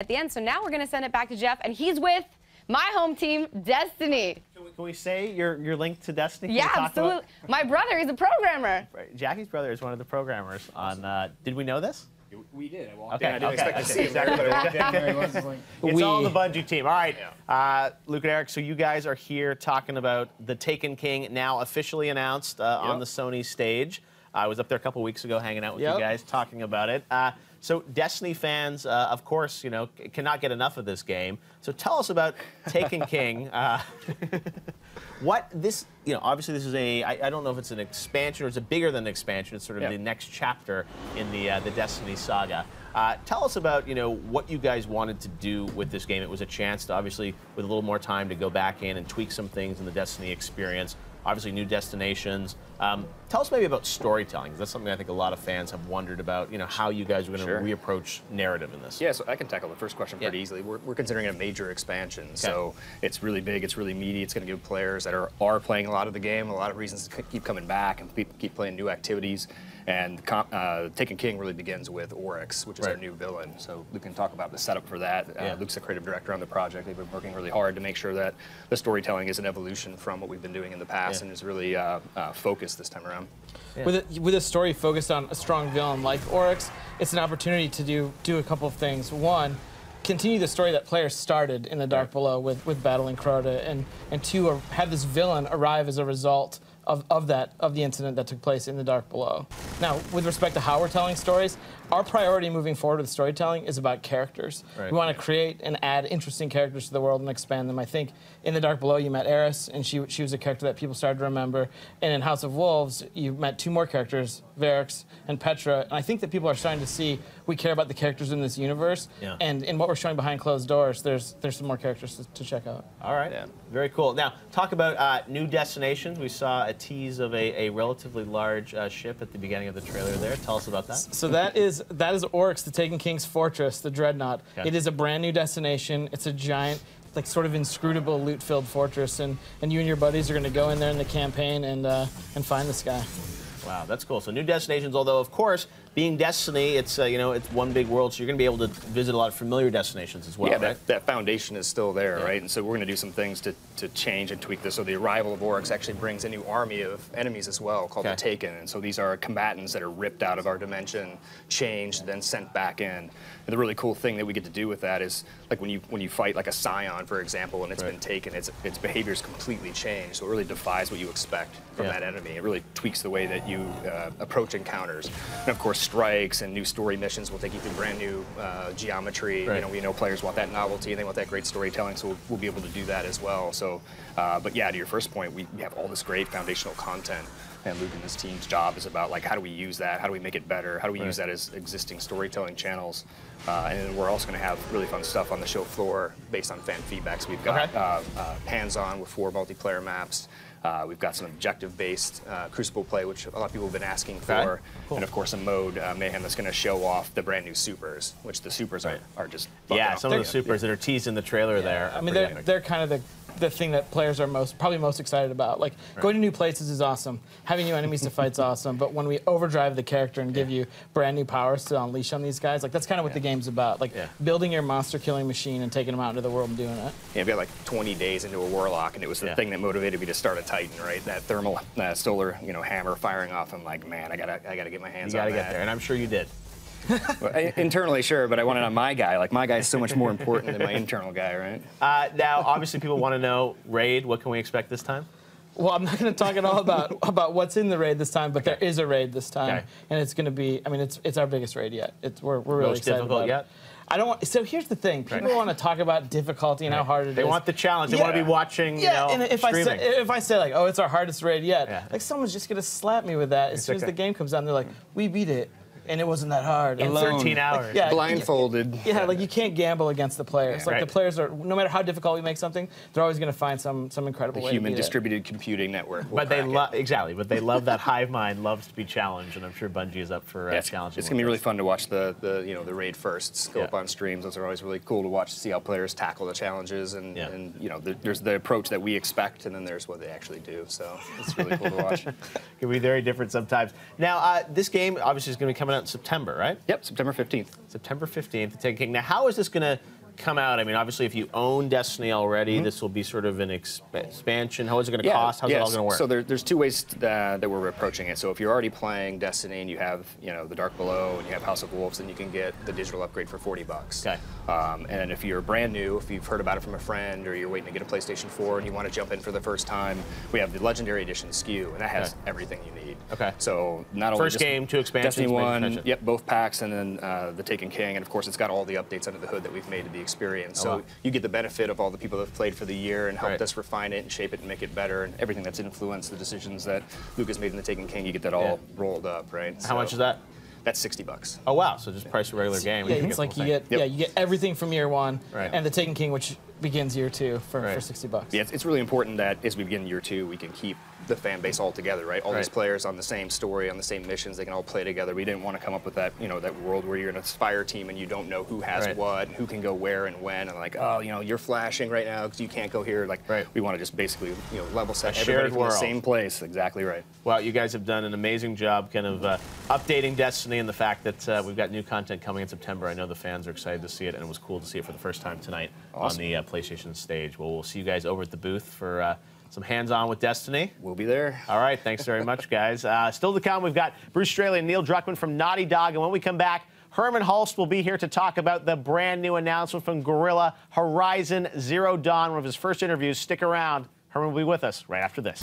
at the end. So now we're going to send it back to Jeff, and he's with my home team, Destiny. Can we say you're linked to Destiny? Yeah, absolutely. My brother, he's a programmer. Right. Jackie's brother is one of the programmers on. Did we know this? We did. I walked in. in. I didn't expect to see him there, but I walked in. There he was. It's all the Bungie team. All right, Luke and Eric, so you guys are here talking about the Taken King, now officially announced on the Sony stage. I was up there a couple weeks ago hanging out with you guys, talking about it. So Destiny fans, of course, you know, cannot get enough of this game. So tell us about Taken King. What this, you know, obviously this is I don't know if it's an expansion or it's a bigger than an expansion. It's sort of the next chapter in the Destiny saga. Tell us about, you know, what you guys wanted to do with this game. It was a chance to, obviously, with a little more time, to go back in and tweak some things in the Destiny experience. Obviously, new destinations. Tell us maybe about storytelling. That's something I think a lot of fans have wondered about, you know, how you guys are going to reapproach narrative in this. Yeah, so I can tackle the first question pretty easily. We're considering it a major expansion, so it's really big, it's really meaty. It's going to give players that are playing a lot of the game a lot of reasons to keep coming back and keep playing new activities. And Taken King really begins with Oryx, which is our new villain. So Luke can talk about the setup for that. Luke's the creative director on the project. They've been working really hard to make sure that the storytelling is an evolution from what we've been doing in the past and is really focused this time around. With a story focused on a strong villain like Oryx, it's an opportunity to do a couple of things. One, continue the story that players started in the Dark Below with battling Crota, and two, have this villain arrive as a result of the incident that took place in the Dark Below. Now, with respect to how we're telling stories, our priority moving forward with storytelling is about characters. We want to create and add interesting characters to the world and expand them. I think in the Dark Below you met Eris, and she was a character that people started to remember. And in House of Wolves you met two more characters, Varix and Petra. And I think that people are starting to see we care about the characters in this universe. And in what we're showing behind closed doors, there's some more characters to check out. All right, very cool. Now, talk about new destinations. We saw a tease of a relatively large ship at the beginning of the trailer there. Tell us about that. So that is Oryx, the Taken King's fortress, the Dreadnought. It is a brand new destination. It's a giant, like, sort of inscrutable loot-filled fortress, and you and your buddies are going to go in there in the campaign and find this guy. Wow, that's cool. So new destinations, although of course, being Destiny, it's you know, it's one big world, so you're going to be able to visit a lot of familiar destinations as well. Yeah, that foundation is still there, right? And so we're going to do some things to change and tweak this. So the arrival of Oryx actually brings a new army of enemies as well, called the Taken. And so these are combatants that are ripped out of our dimension, changed, then sent back in. And the really cool thing that we get to do with that is, like when you fight like a Scion, for example, and it's been taken, its behavior's completely changed. So it really defies what you expect from that enemy. It really tweaks the way that you approach encounters. And of course, strikes and new story missions will take you through brand new geometry. You know, we know players want that novelty and they want that great storytelling, so we'll be able to do that as well. So, but yeah, to your first point, we have all this great foundational content, and Luke and his team's job is about, like, how do we use that? How do we make it better? How do we use that as existing storytelling channels? And then we're also going to have really fun stuff on the show floor based on fan feedback. So we've got hands-on with 4 multiplayer maps. We've got some objective-based Crucible play, which a lot of people have been asking for. And of course, a mode, Mayhem, that's going to show off the brand new supers, which the supers are just some of the supers that are teased in the trailer there. I mean, they're kind of the thing that players are probably most excited about. Like, going to new places is awesome. Having new enemies to fight is awesome. But when we overdrive the character and give you brand new powers to unleash on these guys, like, that's kind of what the game's about. Like, building your monster-killing machine and taking them out into the world and doing it. Yeah, we had like 20 days into a Warlock, and it was the thing that motivated me to start a Titan, right? That thermal solar, hammer firing off. I'm like, man, I gotta get my hands on that. You gotta get there, and I'm sure you did. Well, internally, sure, but I want it on my guy. Like, my guy's so much more important than my internal guy, right? Now, obviously, people want to know, Raid, what can we expect this time? Well, I'm not going to talk at all about what's in the raid this time, but there is a raid this time, and it's going to be, I mean, it's our biggest raid yet. We're really excited about it. I don't want. So here's the thing: people want to talk about difficulty and how hard it is. They want the challenge. They want to be watching. You know, and if streaming. if I say like, oh, it's our hardest raid yet, like, someone's just gonna slap me with that as soon as the game comes out. And they're like, we beat it. And it wasn't that hard. In 13 hours. Like, blindfolded. Like, you can't gamble against the players. Like, the players are, no matter how difficult we make something, they're always going to find some incredible way to human do distributed computing network. But they love but they love that hive mind, loves to be challenged, and I'm sure Bungie is up for challenging. It's gonna be really fun to watch the raid firsts go up on streams. Those are always really cool to watch, to see how players tackle the challenges, and there's the approach that we expect, and then there's what they actually do. So it's really cool to watch. It can be very different sometimes. Now, this game obviously is going to be coming out out in September, right? Yep, September 15th. September 15th, the Taken King. Now, how is this going to come out? I mean, obviously, if you own Destiny already, this will be sort of an expansion. How is it going to cost? How's it all going to work? So there's two ways that we're approaching it. So if you're already playing Destiny and you have, the Dark Below and you have House of Wolves, then you can get the digital upgrade for $40. Okay. And if you're brand new, if you've heard about it from a friend or you're waiting to get a PlayStation 4 and you want to jump in for the first time, we have the Legendary Edition SKU, and that has everything you need. Okay. So not only First game, 2 expansions. Destiny 1, yep, both packs, and then the Taken King, and of course it's got all the updates under the hood that we've made to the experience. So you get the benefit of all the people that have played for the year and helped us refine it and shape it and make it better, and everything that's influenced the decisions that Luke has made in the Taken King, you get that all rolled up, right? How much is that? That's $60. Oh wow! So just price a regular game. Yeah, it's like you get everything from year 1, and the Taken King, which begins year 2 for $60. Yeah, it's really important that as we begin year 2, we can keep the fan base all together, right? All these players on the same story, on the same missions, they can all play together. We didn't want to come up with that, that world where you're in a Spire team and you don't know who has what, who can go where and when, and like, oh, you're flashing right now because you can't go here. Like, we want to just basically, level set everybody from the same place. Exactly right. Well, you guys have done an amazing job kind of updating Destiny and the fact that we've got new content coming in September. I know the fans are excited to see it, and it was cool to see it for the first time tonight on the PlayStation stage. Well, we'll see you guys over at the booth for some hands-on with Destiny. We'll be there. All right, thanks very much, guys. Still to come, we've got Bruce Straley and Neil Druckmann from Naughty Dog, and when we come back, Herman Hulst will be here to talk about the brand new announcement from Guerrilla, Horizon Zero Dawn, one of his first interviews. Stick around. Herman will be with us right after this.